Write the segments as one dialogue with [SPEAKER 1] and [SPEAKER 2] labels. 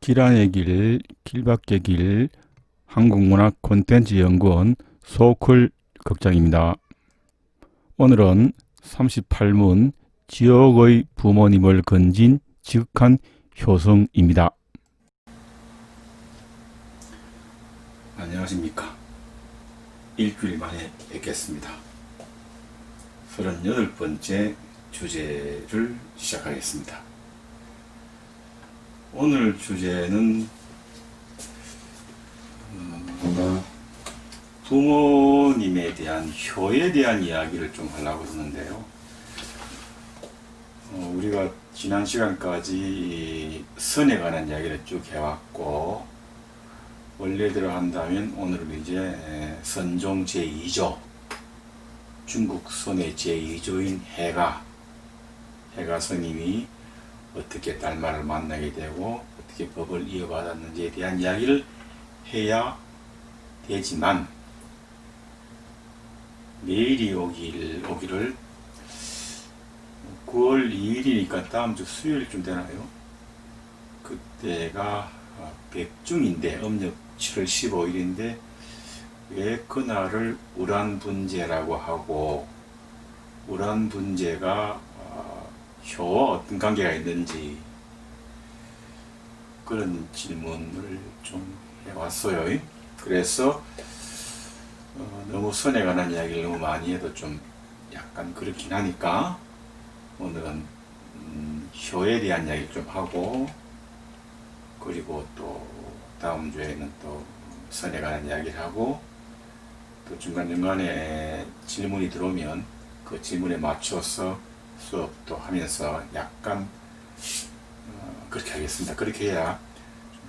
[SPEAKER 1] 길안의 길, 길밖의 길, 한국문학 콘텐츠연구원 소클 극장입니다. 오늘은 38문 지옥의 부모님을 건진 지극한 효성입니다. 안녕하십니까. 일주일 만에 뵙겠습니다. 38번째 주제를 시작하겠습니다. 오늘 주제는 부모님에 대한 효에 대한 이야기를 좀 하려고 그러는데요. 우리가 지난 시간까지 선에 관한 이야기를 쭉 해왔고, 원래대로 한다면 오늘은 이제 선종 제2조, 중국 선의 제2조인 해가 스님이 어떻게 딸마를 만나게 되고 어떻게 법을 이어받았는지에 대한 이야기를 해야 되지만, 내일이 오기를 9월 2일이니까 다음 주 수요일쯤 되나요? 그때가 백중인데 음력 7월 15일인데 왜 그날을 우란분제라고 하고, 우란분제가 효와 어떤 관계가 있는지 그런 질문을 좀 해왔어요. 그래서 너무 선에 관한 이야기를 너무 많이 해도 좀 약간 그렇긴 하니까 오늘은 효에 대한 이야기를 좀 하고, 그리고 또 다음 주에는 또 선에 관한 이야기를 하고, 또 중간중간에 질문이 들어오면 그 질문에 맞춰서 수업도 하면서 약간 그렇게 하겠습니다. 그렇게 해야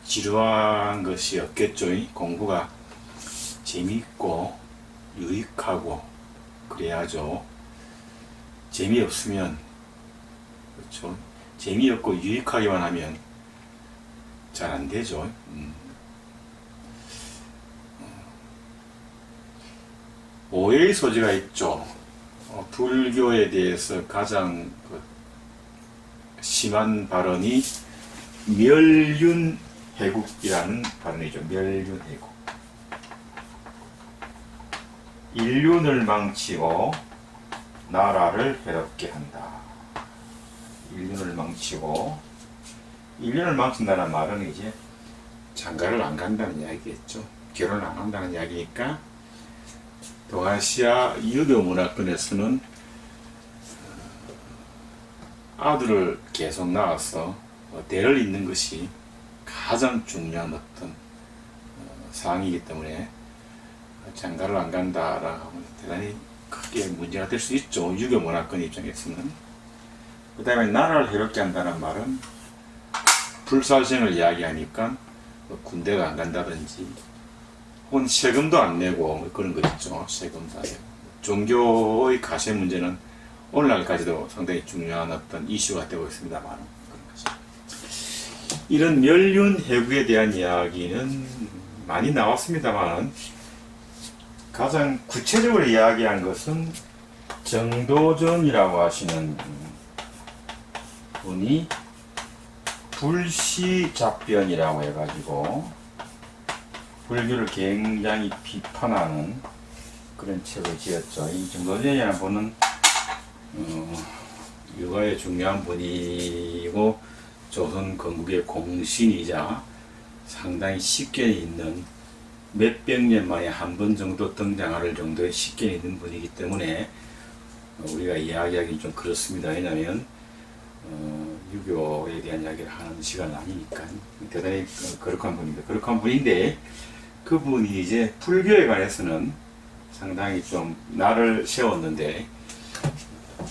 [SPEAKER 1] 지루한 것이 없겠죠. 공부가 재미있고 유익하고 그래야죠. 재미없으면, 그렇죠, 재미없고 유익하기만 하면 잘 안 되죠. 오해의 소지가 있죠. 불교에 대해서 가장 심한 발언이 멸륜해국이라는 발언이죠. 멸륜해국. 인륜을 망치고 나라를 해롭게 한다. 인륜을 망친다는 말은 이제 장가를 안 간다는 이야기겠죠. 결혼을 안 한다는 이야기니까, 동아시아 유교 문화권에서는 아들을 계속 낳아서 대를 잇는 것이 가장 중요한 어떤 사항이기 때문에 장가를 안 간다라고 하면 대단히 크게 문제가 될 수 있죠. 유교 문화권 입장에서는. 그 다음에 나라를 해롭게 한다는 말은 불사신을 이야기하니까 군대가 안 간다든지, 혹은 세금도 안 내고 그런 거 있죠. 세금도 안 내고. 종교의 가세 문제는 오늘날까지도 상당히 중요한 어떤 이슈가 되고 있습니다만, 그런 거죠. 이런 멸륜해국에 대한 이야기는 많이 나왔습니다만, 가장 구체적으로 이야기한 것은 정도전이라고 하시는 분이 불시잡변이라고 해가지고 불교를 굉장히 비판하는 그런 책을 지었죠. 이 정도전이라는 분은 유가의 중요한 분이고 조선 건국의 공신이자 상당히 식견이 있는, 몇백 년 만에 한 번 정도 등장할 정도의 식견이 있는 분이기 때문에 우리가 이야기하기 좀 그렇습니다. 왜냐하면 유교에 대한 이야기를 하는 시간은 아니니까. 대단히 거룩한 분입니다. 거룩한 분인데, 그분이 이제 불교에 관해서는 상당히 좀 날을 세웠는데,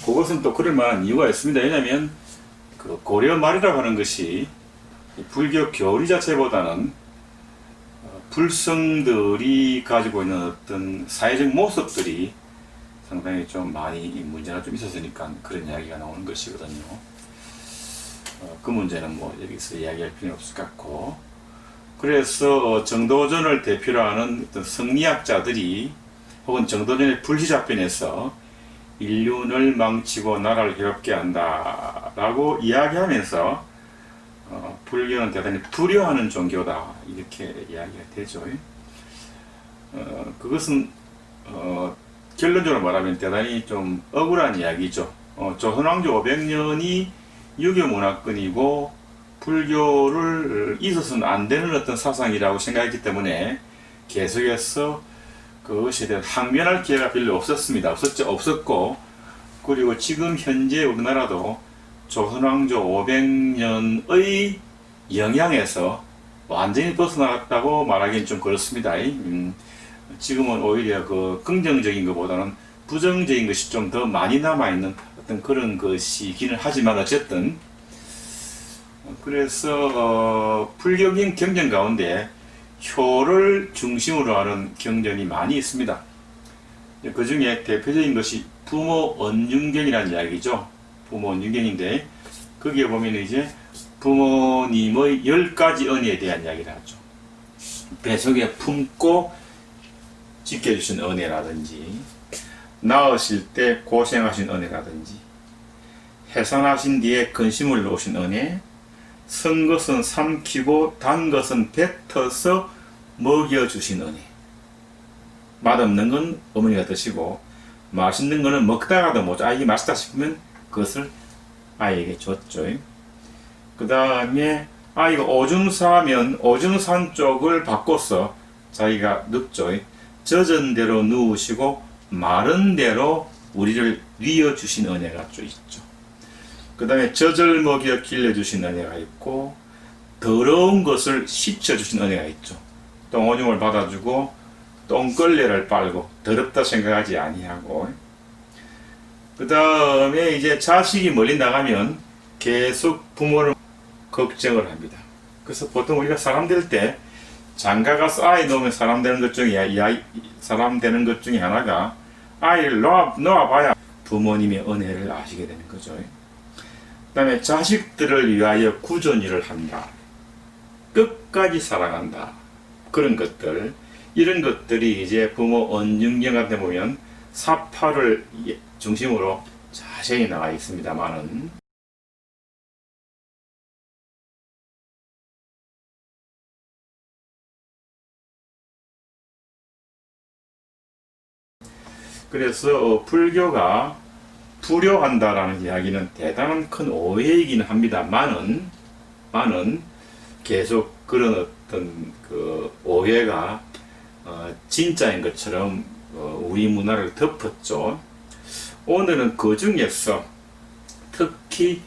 [SPEAKER 1] 그것은 또 그럴 만한 이유가 있습니다. 왜냐하면 그 고려 말이라고 하는 것이 불교 교리 자체보다는 불성들이 가지고 있는 어떤 사회적 모습들이 상당히 좀 많이 문제가 좀 있었으니까 그런 이야기가 나오는 것이거든요. 그 문제는 뭐 여기서 이야기할 필요는 없을 것 같고, 그래서 정도전을 대표로 하는 어떤 성리학자들이 혹은 정도전의 불시잡변에서 인륜을 망치고 나라를 괴롭게 한다라고 이야기하면서 불교는 대단히 불효하는 종교다 이렇게 이야기가 되죠. 그것은 결론적으로 말하면 대단히 좀 억울한 이야기죠. 조선왕조 500년이 유교 문화권이고 불교를 있어서는 안 되는 어떤 사상이라고 생각했기 때문에 계속해서 그것에 대한 항변할 기회가 별로 없었습니다. 없었고, 그리고 지금 현재 우리나라도 조선왕조 500년의 영향에서 완전히 벗어났다고 말하기는 좀 그렇습니다. 지금은 오히려 그 긍정적인 것보다는 부정적인 것이 좀 더 많이 남아있는 어떤 그런 것이기는 하지만 어쨌든 그래서 불교적인 경전 가운데 효를 중심으로 하는 경전이 많이 있습니다. 그 중에 대표적인 것이 부모 언융경이라는 이야기죠. 부모 언융경인데 거기에 보면 이제 부모님의 10가지 은혜에 대한 이야기를 하죠. 뱃속에 품고 지켜주신 은혜라든지 낳으실 때 고생하신 은혜라든지 해산하신 뒤에 근심을 놓으신 은혜, 선 것은 삼키고 단 것은 뱉어서 먹여주신 은혜. 맛없는 건 어머니가 드시고 맛있는 거는 먹다가도 뭐죠. 이게 맛있다 싶으면 그것을 아이에게 줬죠. 그 다음에 아이가 오줌 산 쪽을 바꿔서 자기가 눕죠. 젖은 대로 누우시고 마른 대로 우리를 뉘어주신 은혜가 좀 있죠. 그 다음에 젖을 먹여 길러주신 은혜가 있고 더러운 것을 씻어주신 은혜가 있죠. 똥오줌을 받아주고 똥걸레를 빨고 더럽다 생각하지 아니하고, 그 다음에 이제 자식이 멀리 나가면 계속 부모를 걱정을 합니다. 그래서 보통 우리가 사람 될 때 장가가서 아이 놓으면 사람 되는 것 중에 하나가 아이를 놓아봐야 부모님의 은혜를 아시게 되는 거죠. 그 다음에 자식들을 위하여 꾸준히 일을 한다. 끝까지 사랑한다. 그런 것들, 이런 것들이 이제 부모 언융경한테 보면 사파를 중심으로 자세히 나와 있습니다만은, 그래서 불교가 불효한다라는 이야기는 대단한 큰 오해이긴 합니다만은 계속 그런 어떤 그 오해가 진짜인 것처럼 우리 문화를 덮었죠. 오늘은 그 중에서 특히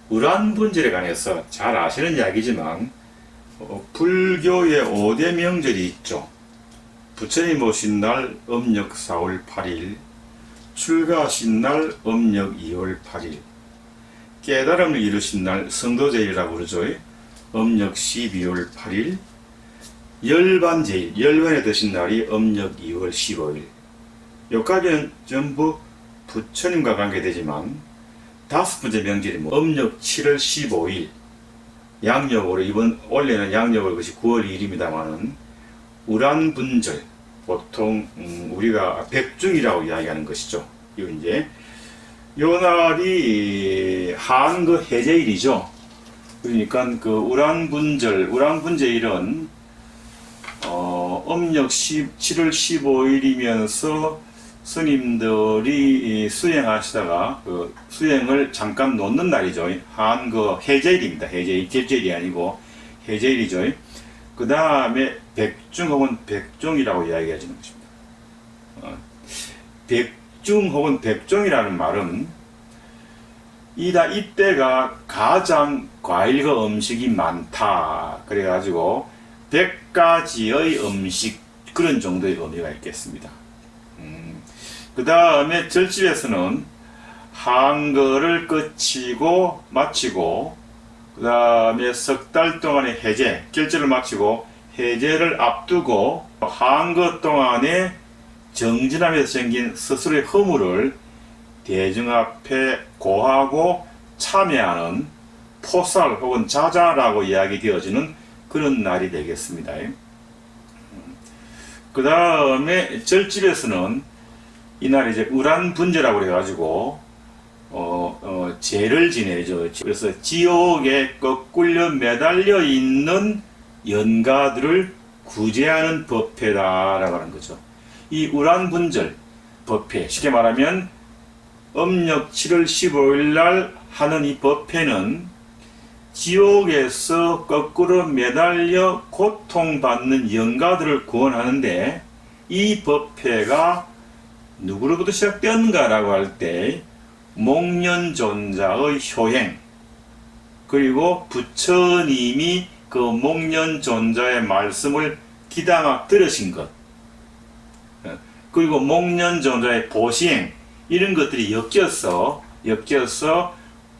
[SPEAKER 1] 우란분절에 관해서 잘 아시는 이야기지만 불교의 5대 명절이 있죠. 부처님 오신 날 음력 4월 8일, 출가하신 날 음력 2월 8일, 깨달음을 이루신 날 성도제일이라고 그러죠. 음력 12월 8일, 열반제일, 열반에 드신 날이 음력 2월 15일. 여기까지는 전부 부처님과 관계되지만 다섯 번째 명절이 음력 7월 15일, 양력으로 이번 원래는 양력으로 그것이 9월 2일입니다만은 우란분절, 보통 우리가 백중이라고 이야기하는 것이죠. 이제 요 날이 한거 해제일이죠. 그러니까 그 우란분제일은 음력 7월 15일이면서 스님들이 수행하시다가 그 수행을 잠깐 놓는 날이죠. 한거 해제일입니다. 해제일, 객제일이 아니고 해제일이죠. 그 다음에 백중 혹은 백종이라고 이야기하시는 것입니다. 백중 혹은 백종이라는 말은 이때가 가장 과일과 음식이 많다. 그래가지고 100가지의 음식, 그런 정도의 의미가 있겠습니다. 그 다음에 절집에서는 한거를 마치고 그 다음에 석 달 동안의 해제, 결제를 마치고 해제를 앞두고 한거 동안에 정진하면서 생긴 스스로의 허물을 대중 앞에 고하고 참여하는 포살 혹은 자자라고 이야기 되어지는 그런 날이 되겠습니다. 그 다음에 절집에서는 이날이 이제 우란분제라고 해가지고 죄를 지내죠. 그래서 지옥에 거꾸려 매달려 있는 영가들을 구제하는 법회다라고 하는 거죠. 이 우란분절 법회, 쉽게 말하면 음력 7월 15일 날 하는 이 법회는 지옥에서 거꾸로 매달려 고통받는 영가들을 구원하는데, 이 법회가 누구로부터 시작되었는가라고 할 때 목련존자의 효행, 그리고 부처님이 그 목련존자의 말씀을 귀담아 들으신 것, 그리고 목련존자의 보시행, 이런 것들이 엮여서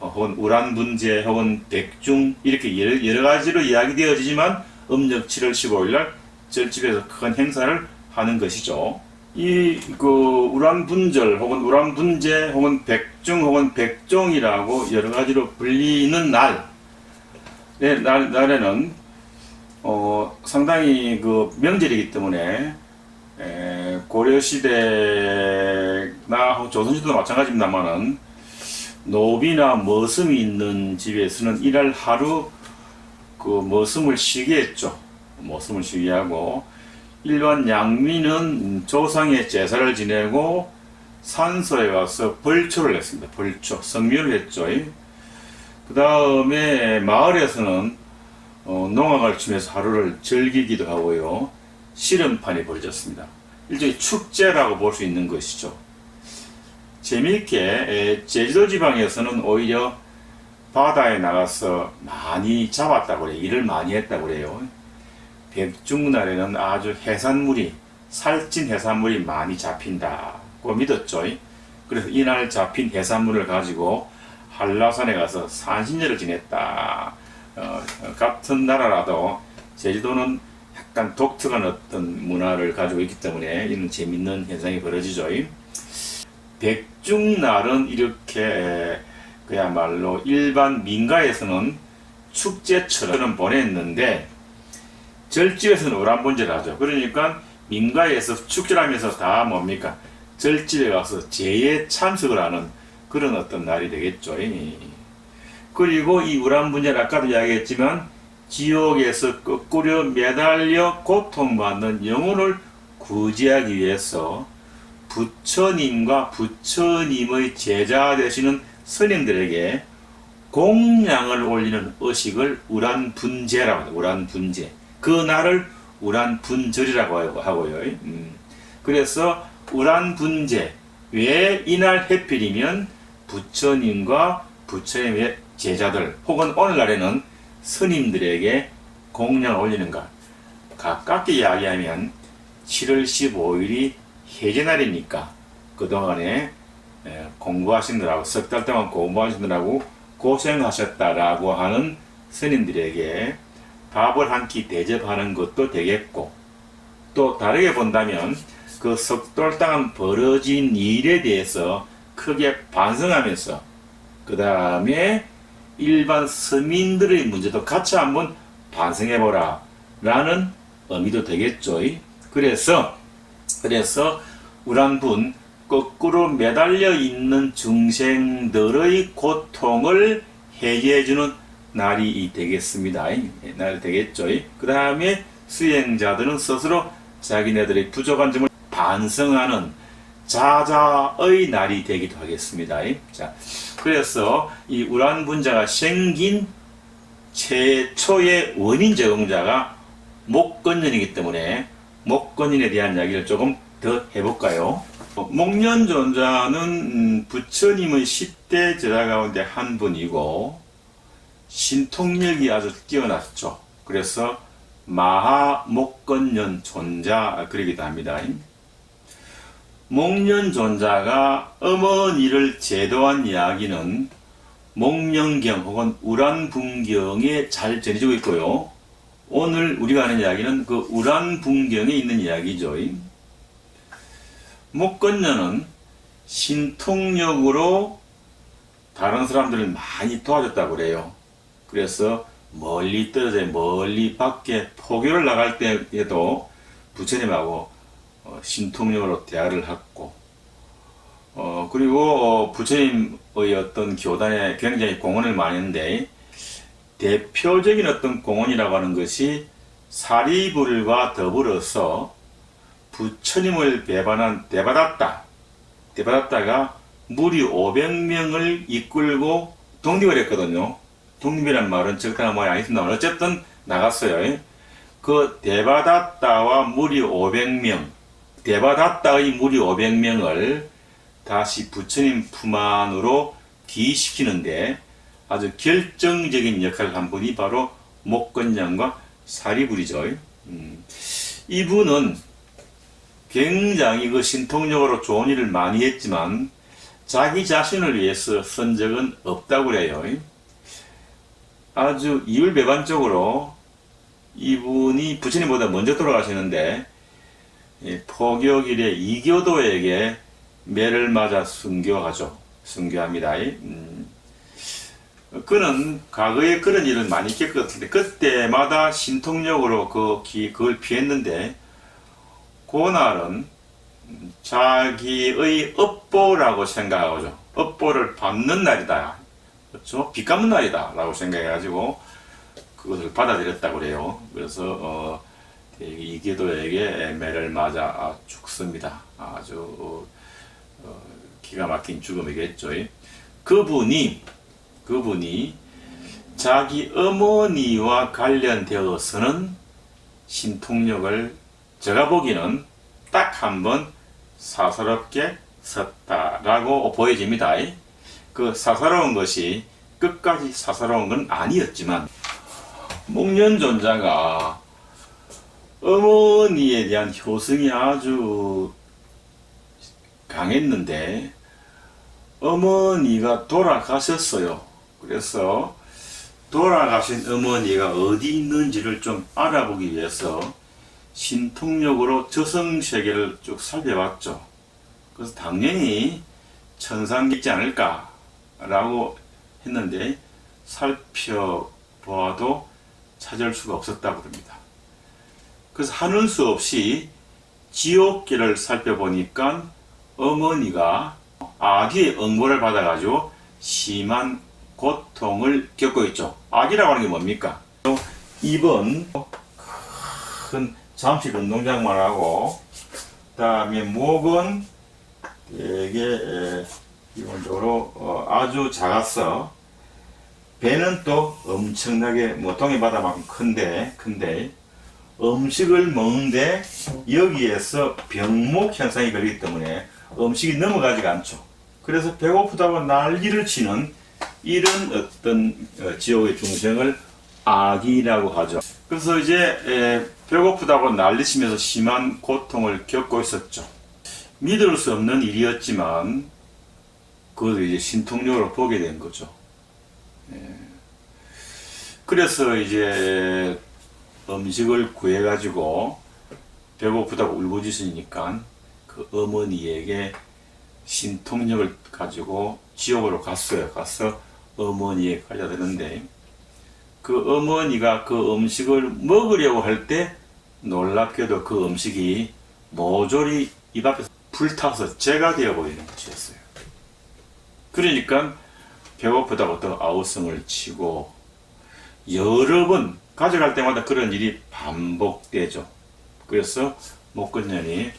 [SPEAKER 1] 혹은 우란분제 혹은 백중 이렇게 여러 가지로 이야기되어지지만 음력 7월 15일 날 절집에서 큰 행사를 하는 것이죠. 이 우란분절 혹은 우란분제 혹은 백중 혹은 백종이라고 여러 가지로 불리는 날에는 상당히 명절이기 때문에 고려시대나 조선시대도 마찬가지입니다만은 노비나 머슴이 있는 집에서는 이날 하루 머슴을 쉬게 했죠. 머슴을 쉬게 하고, 일반 양민은 조상의 제사를 지내고 산소에 가서 벌초를 했습니다. 벌초, 성묘를 했죠. 그 다음에 마을에서는 농악을 치면서 하루를 즐기기도 하고요. 씨름판이 벌어졌습니다. 일종의 축제라고 볼 수 있는 것이죠. 재미있게 제주도 지방에서는 오히려 바다에 나가서 많이 잡았다고 그래요. 일을 많이 했다고 그래요. 백중날에는 아주 살찐 해산물이 많이 잡힌다고 믿었죠. 그래서 이날 잡힌 해산물을 가지고 한라산에 가서 산신제를 지냈다. 같은 나라라도 제주도는 약간 독특한 어떤 문화를 가지고 있기 때문에 이런 재밌는 현상이 벌어지죠. 백중날은 이렇게 그야말로 일반 민가에서는 축제처럼 보냈는데, 절집에서는 우란분제를 하죠. 그러니까 민가에서 축제를 하면서 다 뭡니까? 절집에 가서 제에 참석을 하는 그런 어떤 날이 되겠죠. 그리고 이 우란분제는 아까도 이야기했지만 지옥에서 거꾸려 매달려 고통받는 영혼을 구제하기 위해서 부처님과 부처님의 제자 되시는 스님들에게 공양을 올리는 의식을 우란분제라고 합니다. 우란분제. 그 날을 우란분절이라고 하고요. 그래서 우란분제, 왜 이날 해필이면 부처님과 부처님의 제자들 혹은 오늘날에는 스님들에게 공양을 올리는가? 가깝게 이야기하면 7월 15일이 해제날이니까 그동안에 공부하시느라고 석 달 동안 공부하시느라고 고생하셨다라고 하는 스님들에게 밥을 한 끼 대접하는 것도 되겠고, 또 다르게 본다면 그 석 달 동안 벌어진 일에 대해서 크게 반성하면서 그 다음에 일반 서민들의 문제도 같이 한번 반성해보라 라는 의미도 되겠죠. 그래서 우란분, 거꾸로 매달려 있는 중생들의 고통을 해결해주는 날이 되겠습니다. 날이 되겠죠. 그 다음에 수행자들은 스스로 자기네들의 부족한 점을 반성하는 자자의 날이 되기도 하겠습니다. 자, 그래서 이 우란분자가 생긴 최초의 원인 제공자가 목건년이기 때문에 목건년에 대한 이야기를 조금 더 해볼까요? 목련존자는 부처님의 10대 제자 가운데 한 분이고 신통력이 아주 뛰어났죠. 그래서 마하목건년 존자 그러기도 합니다. 목련존자가 어머니를 제도한 이야기는 목련경 혹은 우란분경에 잘 전해지고 있고요. 오늘 우리가 하는 이야기는 그 우란분경에 있는 이야기죠. 목건년은 신통력으로 다른 사람들을 많이 도와줬다고 그래요. 그래서 멀리 밖에 포교를 나갈 때에도 부처님하고 신통력으로 대화를 했고, 그리고 부처님의 어떤 교단에 굉장히 공헌을 많이 했는데 대표적인 어떤 공헌이라고 하는 것이 사리불과 더불어서 부처님을 배반한 대바다타가 무리 500명을 이끌고 독립을 했거든요. 독립이란 말은 적당한 말이 아니습니다만 어쨌든 나갔어요. 그 대바다타와 무리 500명, 대바다타의 무리 500명을 다시 부처님 품 안으로 귀의시키는데 아주 결정적인 역할을 한 분이 바로 목건장과 사리불이죠. 이분은 굉장히 그 신통력으로 좋은 일을 많이 했지만 자기 자신을 위해서 쓴 적은 없다고 그래요. 아주 이율배반적으로 이분이 부처님보다 먼저 돌아가시는데 포교길에 이교도에게 매를 맞아 순교하죠. 순교합니다. 그는 과거에 그런 일을 많이 겪었는데 그때마다 신통력으로 그걸 피했는데 그날은 자기의 업보라고 생각하죠. 업보를 받는 날이다. 그렇죠? 빚 갚는 날이다. 라고 생각해가지고 그것을 받아들였다고 그래요. 그래서 이기도에게 매를 맞아 죽습니다. 아주 기가 막힌 죽음이겠죠. 그분이 자기 어머니와 관련되어서는 신통력을 제가 보기에는 딱 한 번 사사롭게 섰다라고 보여집니다. 그 사사로운 것이 끝까지 사사로운 건 아니었지만 목련존자가 어머니에 대한 효성이 아주 강했는데 어머니가 돌아가셨어요. 그래서 돌아가신 어머니가 어디 있는지를 좀 알아보기 위해서 신통력으로 저승세계를 쭉 살펴봤죠. 그래서 당연히 천상에 있지 않을까라고 했는데 살펴보아도 찾을 수가 없었다고 합니다. 그래서 하는 수 없이 지옥계를 살펴보니까 어머니가 아기의 응보를 받아가지고 심한 고통을 겪고 있죠. 아기라고 하는 게 뭡니까? 입은 큰 잠실 운동장만 하고, 그 다음에 목은 되게 기본적으로 아주 작았어. 배는 또 엄청나게 동해바다만큼 큰데 음식을 먹는데 여기에서 병목 현상이 걸리기 때문에 음식이 넘어가지가 않죠. 그래서 배고프다고 난리를 치는 이런 어떤 지옥의 중생을 아기라고 하죠. 그래서 이제 배고프다고 난리치면서 심한 고통을 겪고 있었죠. 믿을 수 없는 일이었지만 그것을 이제 신통력으로 보게 된 거죠. 그래서 이제 음식을 구해가지고 배고프다고 울부짖으니까 그 어머니에게 신통력을 가지고 지옥으로 갔어요. 가서 어머니에 가져드는데 그 어머니가 그 음식을 먹으려고 할 때 놀랍게도 그 음식이 모조리 입 앞에서 불타서 재가 되어버리는 것이었어요. 그러니까 배고프다고 또 아우성을 치고 여러 번 가져갈 때마다 그런 일이 반복되죠. 그래서 목건년이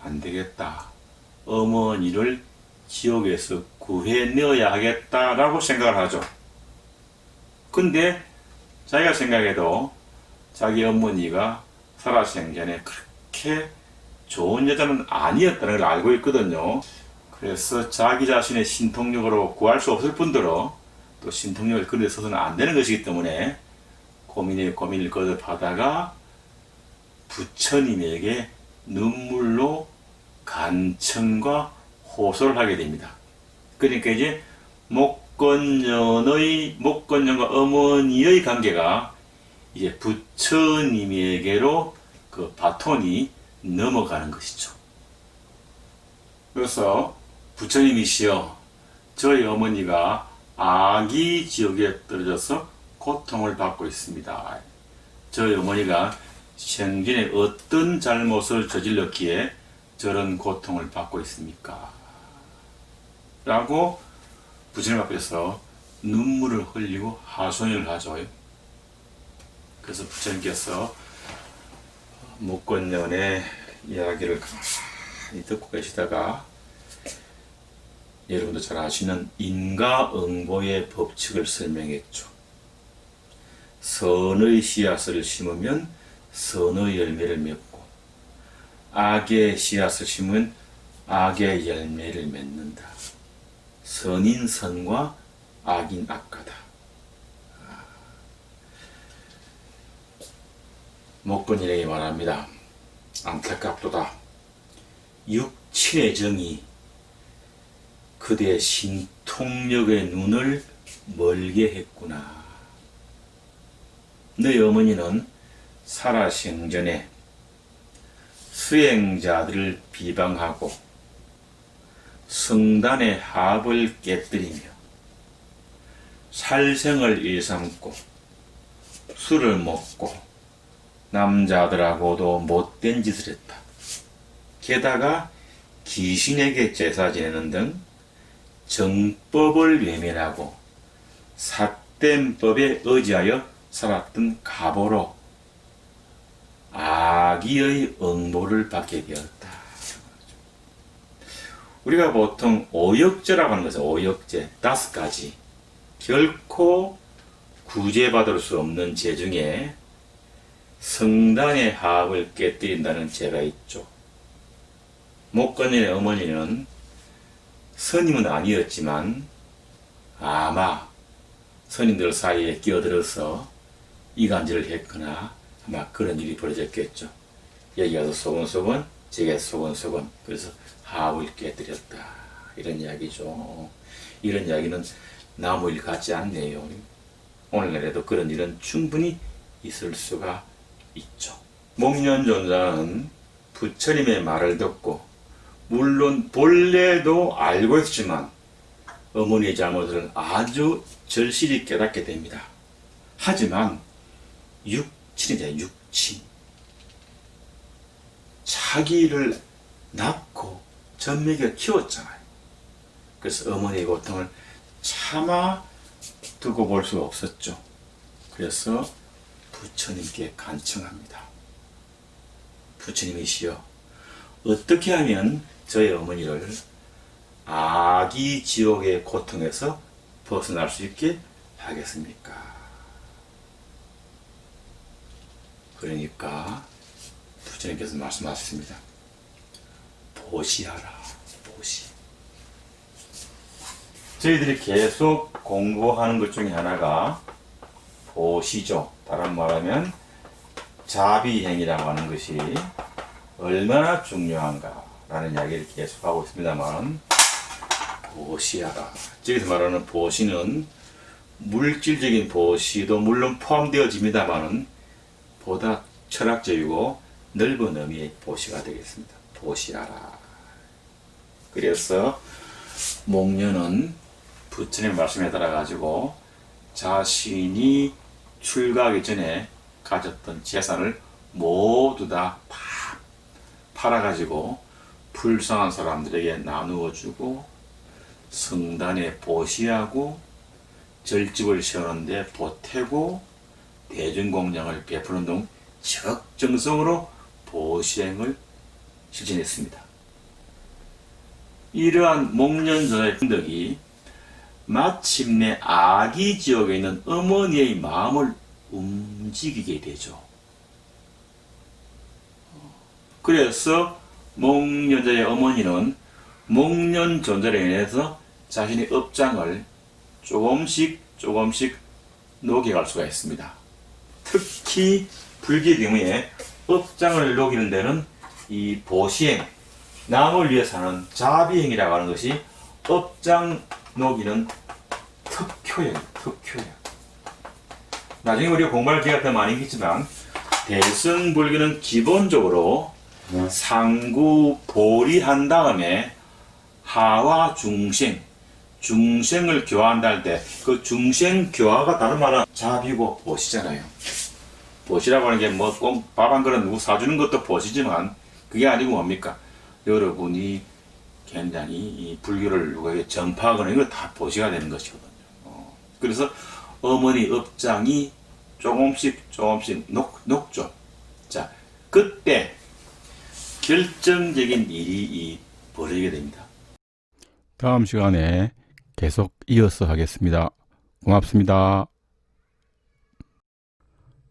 [SPEAKER 1] 안 되겠다. 어머니를 지옥에서 구해내어야 하겠다라고 생각을 하죠. 근데 자기가 생각해도 자기 어머니가 살아생전에 그렇게 좋은 여자는 아니었다는 걸 알고 있거든요. 그래서 자기 자신의 신통력으로 구할 수 없을 뿐더러 또 신통력을 그려서는 안 되는 것이기 때문에 고민에 고민을 거듭하다가 부처님에게 눈물로 간청과 호소를 하게 됩니다. 그러니까 이제 목건년과 어머니의 관계가 이제 부처님에게로 그 바톤이 넘어가는 것이죠. 그래서 부처님이시여, 저희 어머니가 아기 지옥에 떨어져서 고통을 받고 있습니다. 저희 어머니가 생전에 어떤 잘못을 저질렀기에 저런 고통을 받고 있습니까? 라고 부처님 앞에서 눈물을 흘리고 하소연을 하죠. 그래서 부처님께서 목권연의 이야기를 가만히 듣고 계시다가 여러분도 잘 아시는 인과응보의 법칙을 설명했죠. 선의 씨앗을 심으면 선의 열매를 맺고 악의 씨앗을 심으면 악의 열매를 맺는다. 선인 선과 악인 악과다. 목건일에게 말합니다. 안타깝도다. 육친의 정이 그대의 신통력의 눈을 멀게 했구나. 너희 어머니는 살아생전에 수행자들을 비방하고 성단의 합을 깨뜨리며 살생을 일삼고 술을 먹고 남자들하고도 못된 짓을 했다. 게다가 귀신에게 제사 지내는 등 정법을 외면하고 삿된 법에 의지하여 살았던 가보로 악의의 응보를 받게 되었다. 우리가 보통 오역죄라고 하는 것은 오역죄 5가지 결코 구제받을 수 없는 죄 중에 성단의 합을 깨뜨린다는 죄가 있죠. 목건인의 어머니는 스님은 아니었지만 아마 스님들 사이에 끼어들어서 이간질을 했거나 아마 그런 일이 벌어졌겠죠. 여기 가서 소곤소곤 저기 가서 소곤소곤 그래서 합을 깨뜨렸다 이런 이야기죠. 이런 이야기는 나무 일 같지 않네요. 오늘날에도 그런 일은 충분히 있을 수가 있죠. 목련존자는 부처님의 말을 듣고 물론 본래도 알고 있지만 어머니의 잘못을 아주 절실히 깨닫게 됩니다. 하지만 육친이잖아요. 육친. 자기를 낳고 젖먹여 키웠잖아요. 그래서 어머니의 고통을 차마 두고 볼 수가 없었죠. 그래서 부처님께 간청합니다. 부처님이시여, 어떻게 하면 저의 어머니를 악의 지옥의 고통에서 벗어날 수 있게 하겠습니까? 그러니까 부처님께서 말씀하셨습니다. 보시하라. 보시. 저희들이 계속 공부하는 것 중에 하나가 보시죠. 다른 말하면 자비행위라고 하는 것이 얼마나 중요한가라는 이야기를 계속하고 있습니다만, 보시하라. 저기서 말하는 보시는 물질적인 보시도 물론 포함되어집니다만 보다 철학적이고 넓은 의미의 보시가 되겠습니다. 보시하라. 그래서 목련은 부처님 말씀에 따라 가지고 자신이 출가하기 전에 가졌던 재산을 모두 다 팔아가지고 불쌍한 사람들에게 나누어 주고 성단에 보시하고 절집을 세우는데 보태고 대중공양을 베푸는 등 적정성으로 보시행을 실천했습니다. 이러한 목련존자의 행덕이 마침내 악의 지옥에 있는 어머니의 마음을 움직이게 되죠. 그래서 목련자의 어머니는 목련존자로 인해서 자신의 업장을 조금씩 녹여갈 수가 있습니다. 특히 불교의 경우에 업장을 녹이는 데는 이 보시행, 남을 위해 사는 자비행이라고 하는 것이 업장 녹이는 특효예요. 나중에 우리가 공부할 기회가 더 많이 있겠지만 대승불교는 기본적으로 상구 보리한 다음에 하와 중생을 교화한다 할 때 그 중생 교화가 다른 말은 자비고 보시잖아요. 보시라고 하는 게 뭐 밥 한 그릇 누구 사주는 것도 보시지만 그게 아니고 뭡니까? 여러분이 굉장히 이 불교를 누구에게 전파하거나 이거 다 보시가 되는 것이거든요. 그래서 어머니 업장이 조금씩 녹죠. 자, 그때 결정적인 일이 벌어지게 됩니다. 다음 시간에 계속 이어서 하겠습니다. 고맙습니다.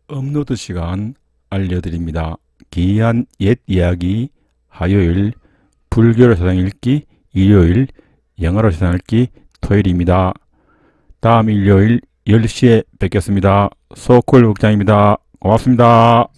[SPEAKER 1] 업로드 시간 알려드립니다. 기이한 옛 이야기 화요일, 불교를 세상 읽기 일요일, 영어로 세상 읽기 토요일입니다. 다음 일요일 10시에 뵙겠습니다. 소콜 국장입니다. 고맙습니다.